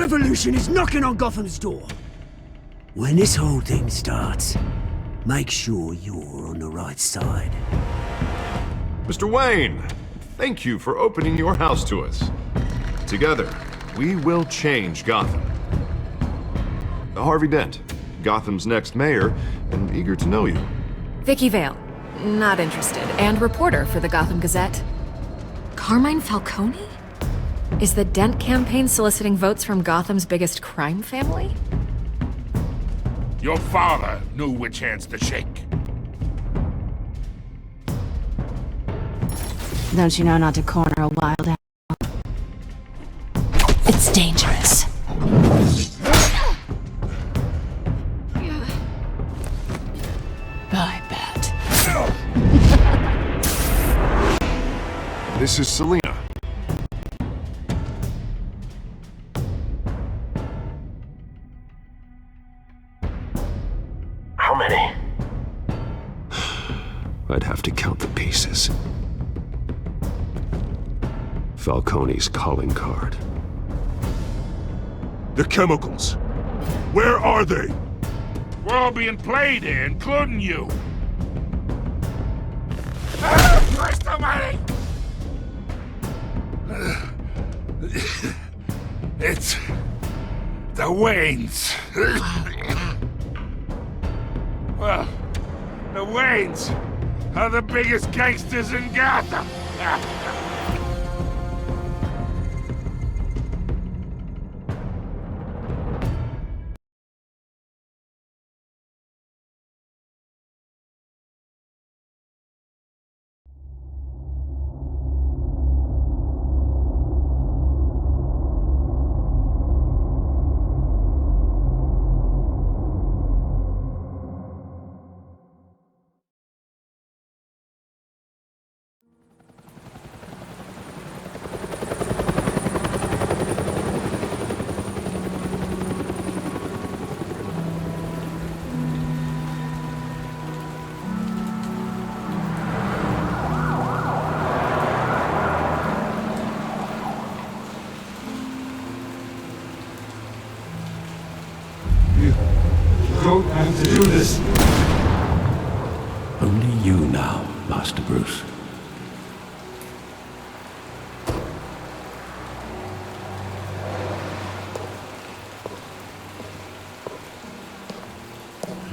revolution is knocking on Gotham's door. When this whole thing starts, make sure you're on the right side. Mr. Wayne, thank you for opening your house to us. Together, we will change Gotham. Harvey Dent, Gotham's next mayor, and eager to know you. Vicky Vale, not interested, and reporter for the Gotham Gazette. Carmine Falcone? Is the Dent campaign soliciting votes from Gotham's biggest crime family? Your father knew which hands to shake. Don't you know not to corner a wild animal? It's dangerous. I bet. This is Selina. How many? I'd have to count the pieces. Falcone's calling card. The chemicals. Where are they? We're all being played here, including you. Christ almighty! It's the Waynes. Well, the Waynes are the biggest gangsters in Gotham. Don't have to do this. Only you now, Master Bruce.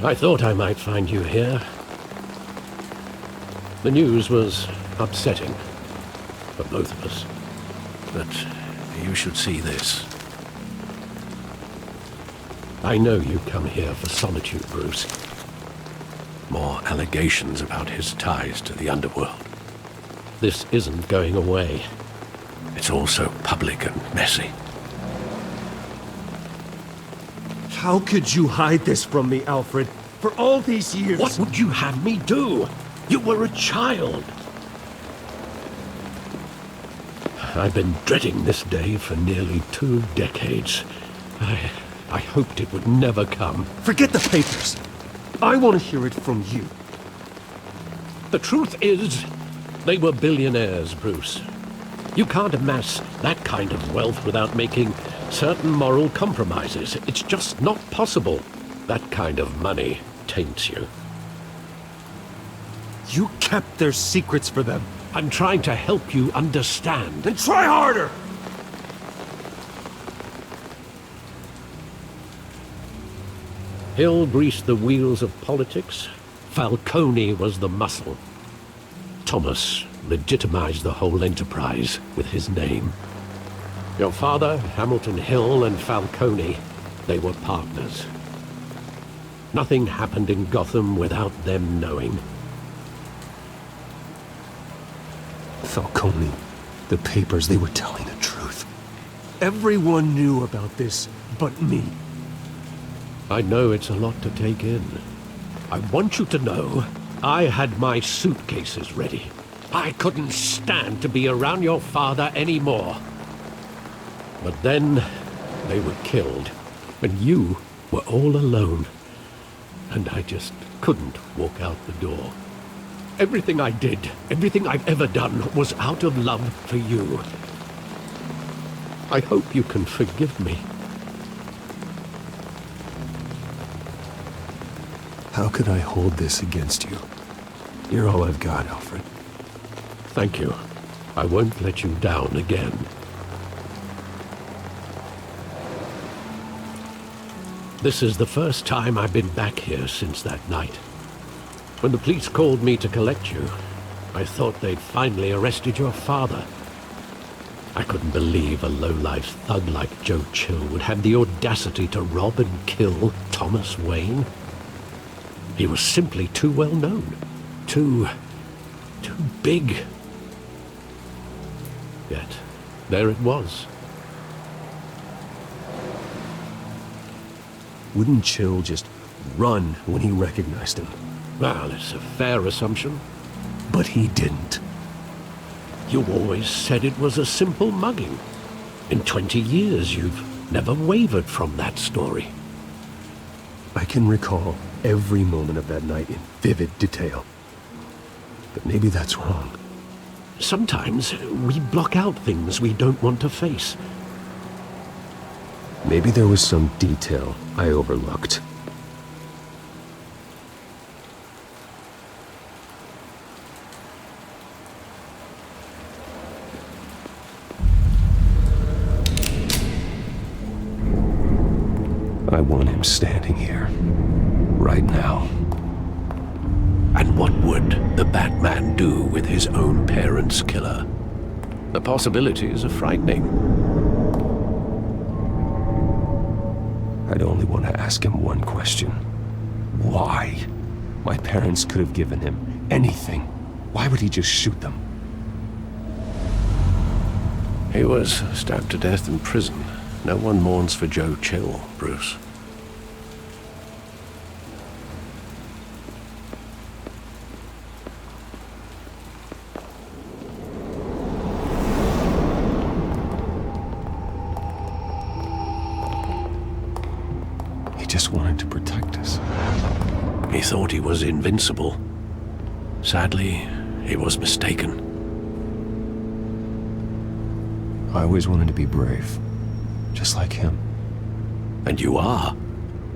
I thought I might find you here. The news was upsetting for both of us. But you should see this. I know you come here for solitude, Bruce. More allegations about his ties to the underworld. This isn't going away. It's all so public and messy. How could you hide this from me, Alfred? For all these years... What would you have me do? You were a child. I've been dreading this day for nearly 2 decades. I hoped it would never come. Forget the papers. I want to hear it from you. The truth is, they were billionaires, Bruce. You can't amass that kind of wealth without making certain moral compromises. It's just not possible. That kind of money taints you. You kept their secrets for them. I'm trying to help you understand. Then try harder! Hill greased the wheels of politics. Falcone was the muscle. Thomas legitimized the whole enterprise with his name. Your father, Hamilton Hill, and Falcone, they were partners. Nothing happened in Gotham without them knowing. Falcone, the papers, they were telling the truth. Everyone knew about this but me. I know it's a lot to take in. I want you to know I had my suitcases ready. I couldn't stand to be around your father anymore. But then they were killed, and you were all alone. And I just couldn't walk out the door. Everything I did, everything I've ever done, was out of love for you. I hope you can forgive me. How could I hold this against you? You're all I've got, Alfred. Thank you. I won't let you down again. This is the first time I've been back here since that night. When the police called me to collect you, I thought they'd finally arrested your father. I couldn't believe a low-life thug like Joe Chill would have the audacity to rob and kill Thomas Wayne. He was simply too well known. Too big. Yet, there it was. Wouldn't Chill just run when he recognized him? Well, it's a fair assumption. But he didn't. You always said it was a simple mugging. In 20 years, you've never wavered from that story. I can recall every moment of that night in vivid detail. But maybe that's wrong. Sometimes we block out things we don't want to face. Maybe there was some detail I overlooked. I want him standing here, right now. And what would the Batman do with his own parents' killer? The possibilities are frightening. I'd only want to ask him one question. Why? My parents could have given him anything. Why would he just shoot them? He was stabbed to death in prison. No one mourns for Joe Chill, Bruce. He just wanted to protect us. He thought he was invincible. Sadly, he was mistaken. I always wanted to be brave, just like him. And you are.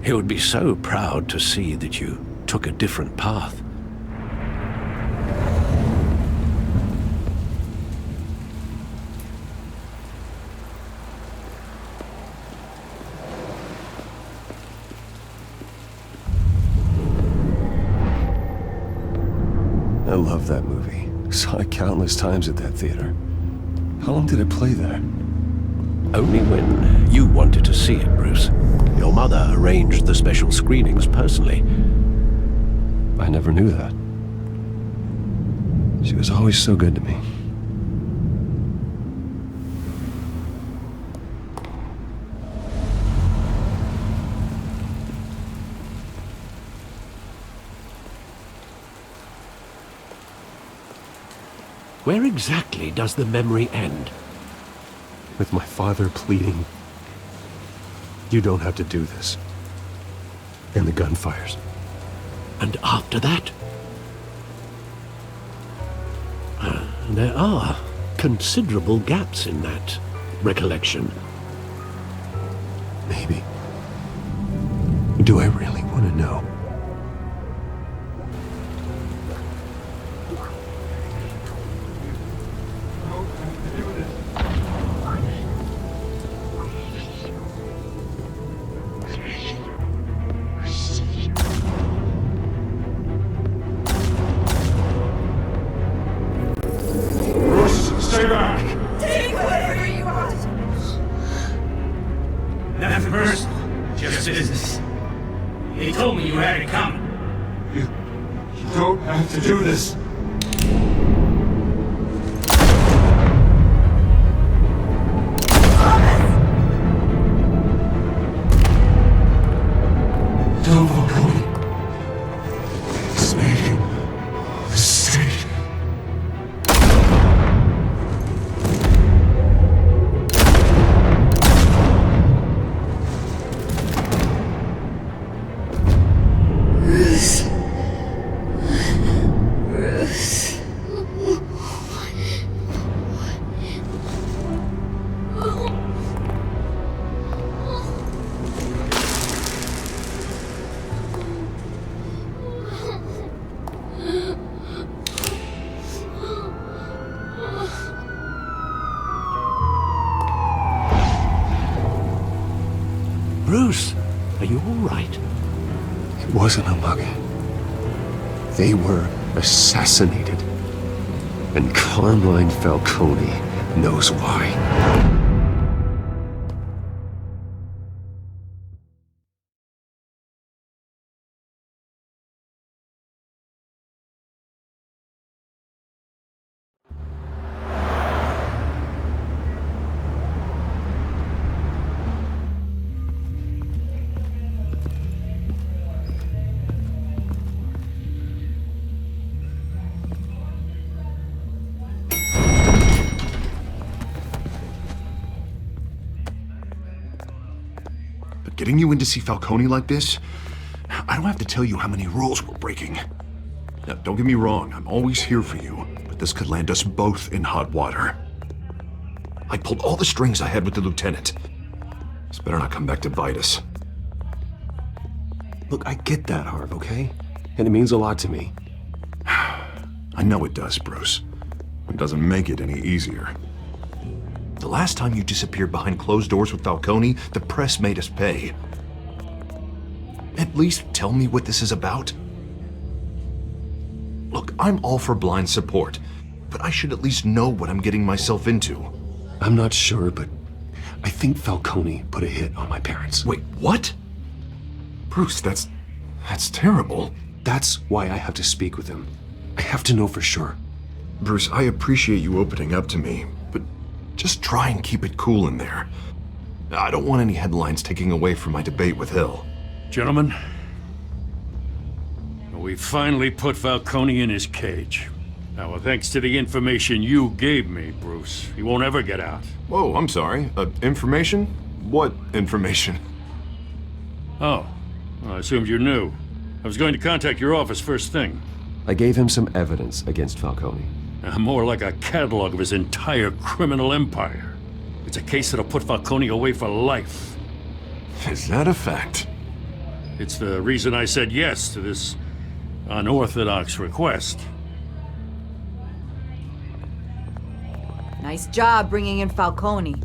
He would be so proud to see that you took a different path. I love that movie. Saw it countless times at that theater. How long did it play there? Only when you wanted to see it, Bruce. Your mother arranged the special screenings personally. I never knew that. She was always so good to me. Where exactly does the memory end? With my father pleading, "You don't have to do this." And the gunfires. And after that? There are considerable gaps in that recollection. Maybe. Do I really want to know? Stay back! Take whatever you want! Nothing personal, just business. He told me you had it coming. You don't have to do this. Don't Falcone. It's me. Stay. Bruce, are you all right? It wasn't a mug. They were assassinated. And Carmine Falcone knows why. Getting you in to see Falcone like this? I don't have to tell you how many rules we're breaking. Now, don't get me wrong, I'm always here for you, but this could land us both in hot water. I pulled all the strings I had with the lieutenant. This better not come back to bite us. Look, I get that, Harv, okay? And it means a lot to me. I know it does, Bruce. It doesn't make it any easier. The last time you disappeared behind closed doors with Falcone, the press made us pay. At least tell me what this is about. Look, I'm all for blind support, but I should at least know what I'm getting myself into. I'm not sure, but I think Falcone put a hit on my parents. Wait, what? Bruce, that's terrible. That's why I have to speak with him. I have to know for sure. Bruce, I appreciate you opening up to me, but just try and keep it cool in there. I don't want any headlines taking away from my debate with Hill. Gentlemen, we finally put Falcone in his cage. Now, thanks to the information you gave me, Bruce, he won't ever get out. Whoa, I'm sorry. Information? What information? Oh, well, I assumed you knew. I was going to contact your office first thing. I gave him some evidence against Falcone. More like a catalog of his entire criminal empire. It's a case that'll put Falcone away for life. Is that a fact? It's the reason I said yes to this unorthodox request. Nice job bringing in Falcone.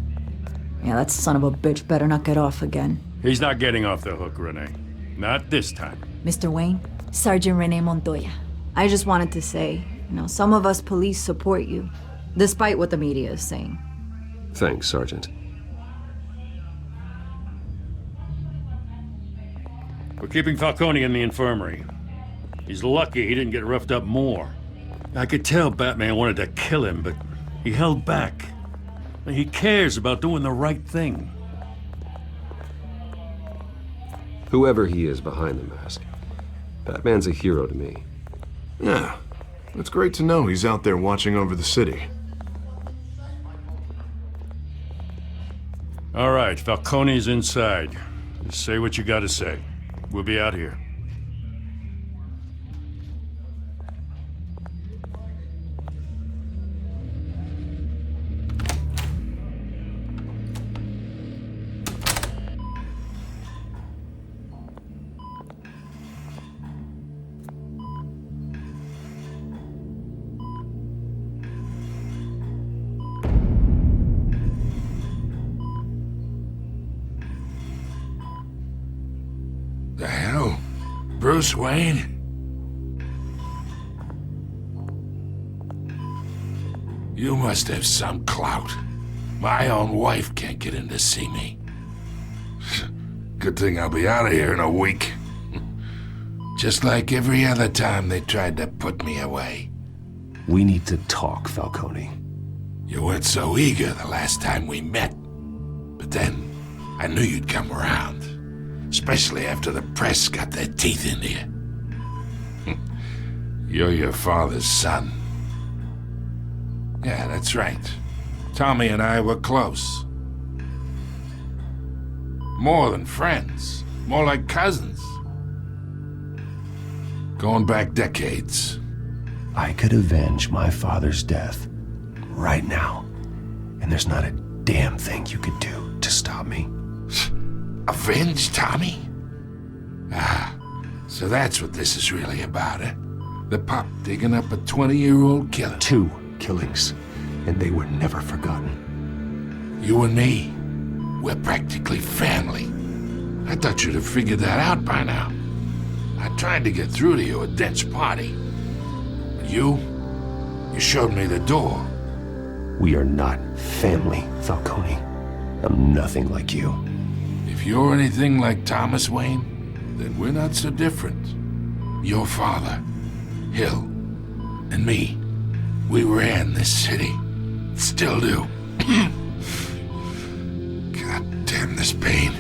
Yeah, that son of a bitch better not get off again. He's not getting off the hook, Renee. Not this time. Mr. Wayne, Sergeant Renee Montoya. I just wanted to say, some of us police support you, despite what the media is saying. Thanks, Sergeant. We're keeping Falcone in the infirmary. He's lucky he didn't get roughed up more. I could tell Batman wanted to kill him, but he held back. He cares about doing the right thing. Whoever he is behind the mask, Batman's a hero to me. Yeah, it's great to know he's out there watching over the city. All right, Falcone's inside. Just say what you gotta say. We'll be out here. The hell? Bruce Wayne? You must have some clout. My own wife can't get in to see me. Good thing I'll be out of here in a week. Just like every other time they tried to put me away. We need to talk, Falcone. You weren't so eager the last time we met. But then, I knew you'd come around. Especially after the press got their teeth into you. You're your father's son. Yeah, that's right. Tommy and I were close. More than friends. More like cousins. Going back decades. I could avenge my father's death right now. And there's not a damn thing you could do to stop me. Avenge Tommy? Ah, so that's what this is really about, eh? The pup digging up a 20-year-old killer. 2 killings, and they were never forgotten. You and me, we're practically family. I thought you'd have figured that out by now. I tried to get through to you at Dent's party. But you showed me the door. We are not family, Falcone. I'm nothing like you. If you're anything like Thomas Wayne, then we're not so different. Your father, Hill, and me, we ran this city. Still do. God damn this pain.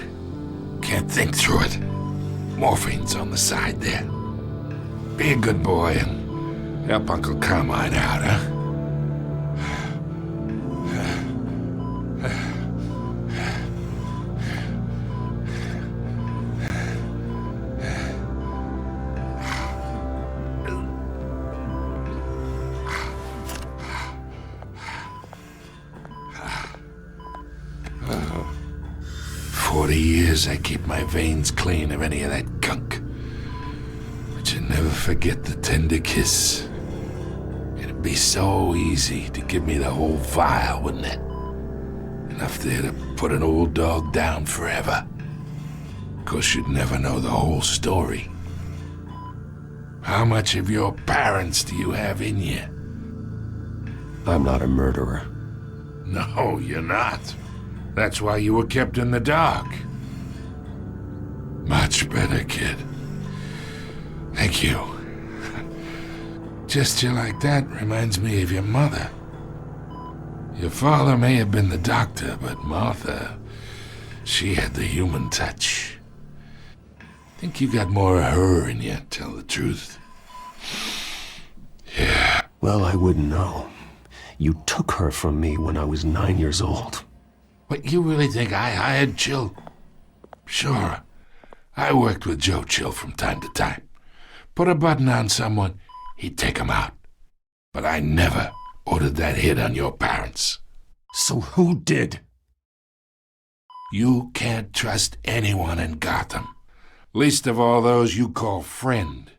Can't think through it. Morphine's on the side there. Be a good boy and help Uncle Carmine out, huh? 40 years I keep my veins clean of any of that gunk. But you never forget the tender kiss. It'd be so easy to give me the whole vial, wouldn't it? Enough there to put an old dog down forever. Of course, you'd never know the whole story. How much of your parents do you have in you? I'm not a murderer. No, you're not. That's why you were kept in the dark. Much better, kid. Thank you. Gesture like that reminds me of your mother. Your father may have been the doctor, but Martha, she had the human touch. Think you got more of her in you, tell the truth. Yeah. Well, I wouldn't know. You took her from me when I was 9 years old. What, you really think I hired Chill? Sure. I worked with Joe Chill from time to time. Put a button on someone, he'd take him out. But I never ordered that hit on your parents. So who did? You can't trust anyone in Gotham. Least of all those you call friend.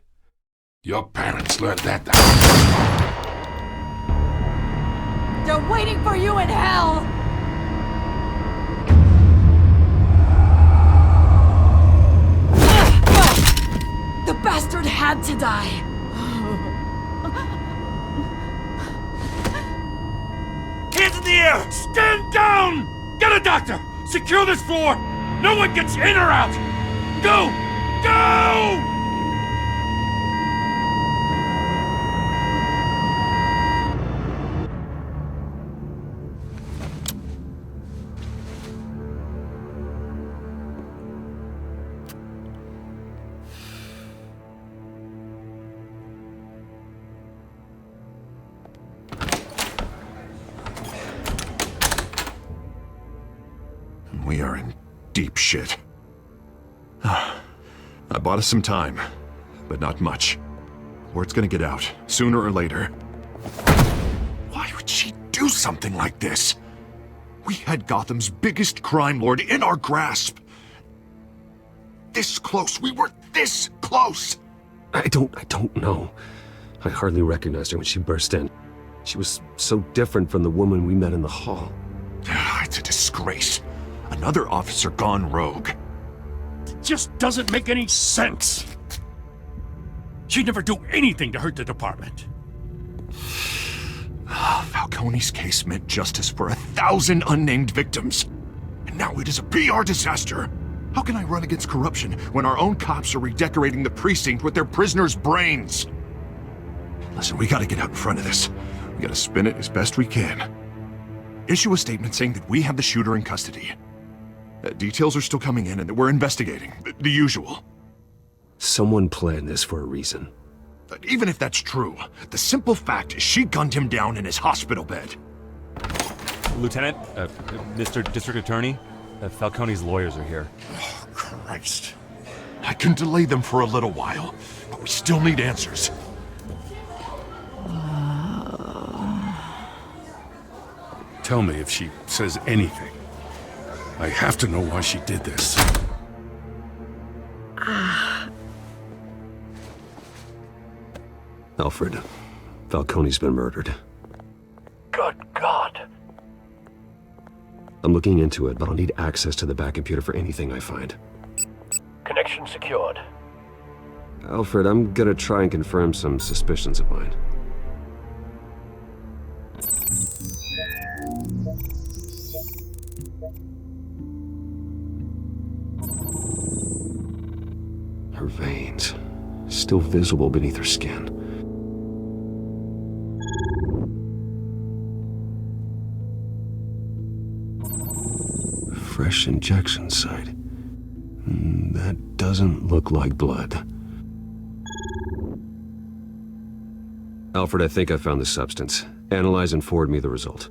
Your parents learned that the They're waiting for you in hell! The bastard had to die! Hands in the air! Stand down! Get a doctor! Secure this floor! No one gets in or out! Go! Go! We are in deep shit. I bought us some time, but not much. Word's gonna get out, sooner or later. Why would she do something like this? We had Gotham's biggest crime lord in our grasp. This close, we were this close! I don't know. I hardly recognized her when she burst in. She was so different from the woman we met in the hall. It's a disgrace. Another officer gone rogue. It just doesn't make any sense. She'd never do anything to hurt the department. Falcone's case meant justice for 1,000 unnamed victims. And now it is a PR disaster. How can I run against corruption when our own cops are redecorating the precinct with their prisoners' brains? Listen, we gotta get out in front of this. We gotta spin it as best we can. Issue a statement saying that we have the shooter in custody. Details are still coming in and that we're investigating. The usual. Someone planned this for a reason. Even if that's true, the simple fact is she gunned him down in his hospital bed. Lieutenant, Mr. District Attorney, Falcone's lawyers are here. Oh, Christ. I can delay them for a little while, but we still need answers. Tell me if she says anything. I have to know why she did this. Alfred, Falcone's been murdered. Good God. I'm looking into it, but I'll need access to the back computer for anything I find. secured. Alfred, I'm gonna try and confirm some suspicions of mine. Her veins, still visible beneath her skin. Fresh injection site. That doesn't look like blood. Alfred, I think I found the substance. Analyze and forward me the result.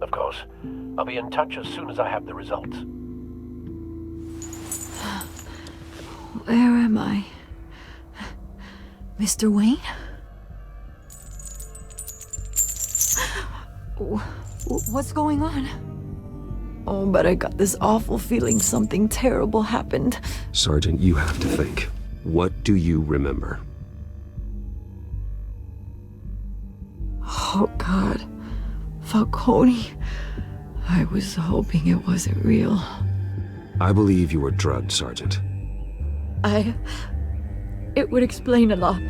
Of course. I'll be in touch as soon as I have the results. Where am I? Mr. Wayne? What's going on? Oh, but I got this awful feeling something terrible happened. Sergeant, you have to think. What do you remember? Oh, God. Falcone. I was hoping it wasn't real. I believe you were drugged, Sergeant. It would explain a lot.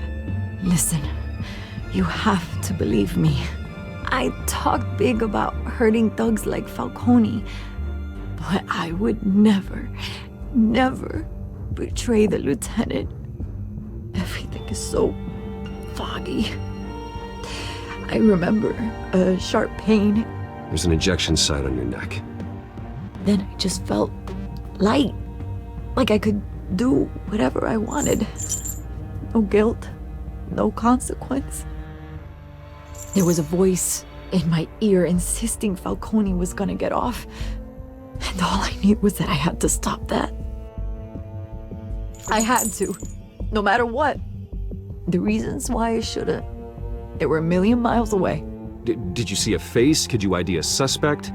Listen, you have to believe me. I talked big about hurting thugs like Falcone, but I would never betray the lieutenant. Everything is so foggy. I remember a sharp pain. There's an injection site on your neck. Then I just felt light, like I could do whatever I wanted. No guilt, no consequence. There was a voice in my ear insisting Falcone was gonna get off. And all I knew was that I had to stop that. I had to, no matter what. The reasons why I shouldn't, they were a million miles away. Did you see a face? Could you ID a suspect?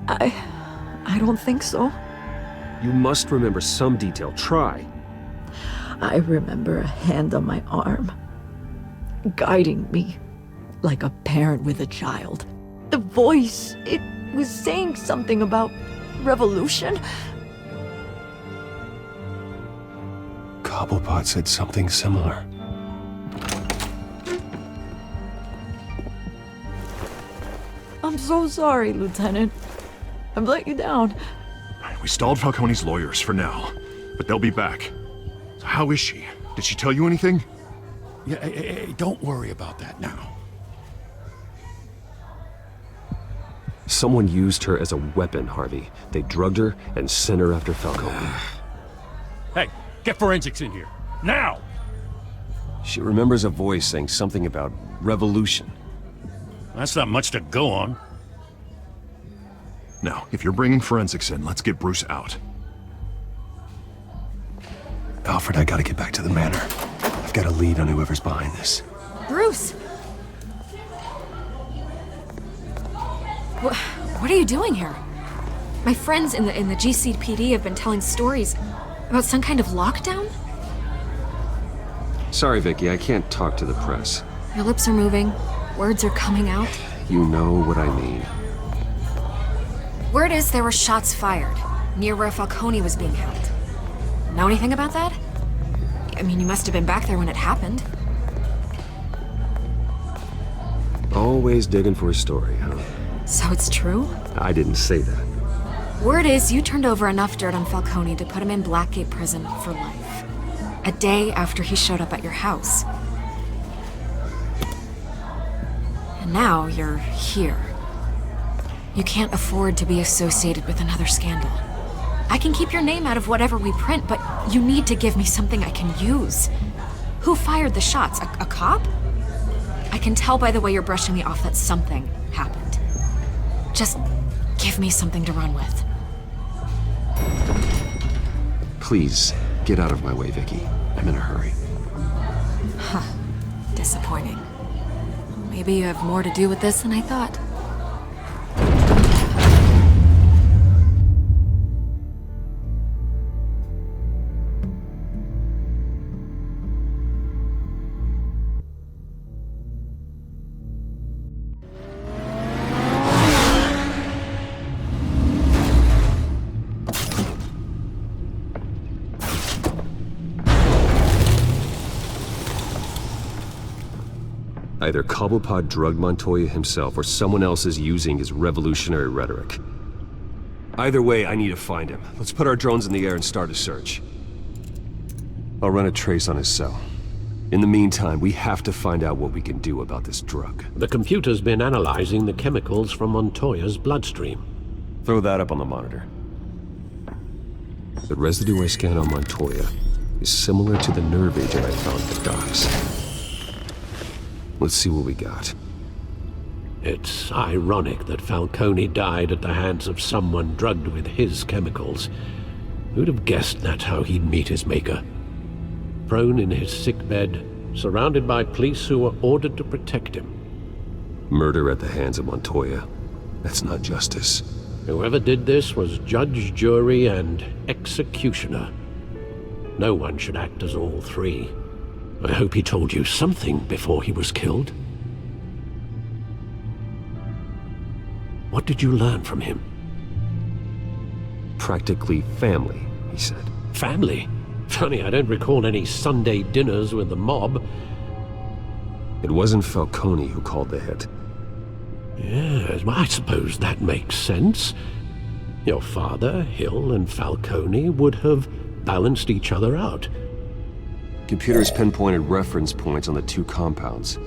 I don't think so. You must remember some detail. Try. I remember a hand on my arm, guiding me like a parent with a child. The voice, it was saying something about revolution. Cobblepot said something similar. I'm so sorry, Lieutenant. I've let you down. We stalled Falcone's lawyers for now, but they'll be back. So how is she? Did she tell you anything? Yeah, hey, don't worry about that now. Someone used her as a weapon, Harvey. They drugged her and sent her after Falcone. Hey, get forensics in here. Now! She remembers a voice saying something about revolution. That's not much to go on. Now, if you're bringing forensics in, let's get Bruce out. Alfred, I gotta get back to the manor. I've got a lead on whoever's behind this. Bruce! What are you doing here? My friends in the GCPD have been telling stories about some kind of lockdown? Sorry, Vicky, I can't talk to the press. Your lips are moving. Words are coming out. You know what I mean. Word is there were shots fired near where Falcone was being held. Know anything about that? I mean, you must have been back there when it happened. Always digging for a story, huh? So it's true? I didn't say that. Word is you turned over enough dirt on Falcone to put him in Blackgate Prison for life. A day after he showed up at your house. And now you're here. You can't afford to be associated with another scandal. I can keep your name out of whatever we print, but you need to give me something I can use. Who fired the shots? A cop? I can tell by the way you're brushing me off that something happened. Just give me something to run with. Please, get out of my way, Vicky. I'm in a hurry. Huh. Disappointing. Maybe you have more to do with this than I thought. Either Cobblepot drugged Montoya himself, or someone else is using his revolutionary rhetoric. Either way, I need to find him. Let's put our drones in the air and start a search. I'll run a trace on his cell. In the meantime, we have to find out what we can do about this drug. The computer's been analyzing the chemicals from Montoya's bloodstream. Throw that up on the monitor. The residue I scanned on Montoya is similar to the nerve agent I found at the docks. Let's see what we got. It's ironic that Falcone died at the hands of someone drugged with his chemicals. Who'd have guessed that's how he'd meet his maker? Prone in his sickbed, surrounded by police who were ordered to protect him. Murder at the hands of Montoya. That's not justice. Whoever did this was judge, jury, and executioner. No one should act as all three. I hope he told you something before he was killed. What did you learn from him? Practically family, he said. Family? Funny, I don't recall any Sunday dinners with the mob. It wasn't Falcone who called the hit. Yes, well, I suppose that makes sense. Your father, Hill, and Falcone would have balanced each other out. Computers pinpointed reference points on the two compounds.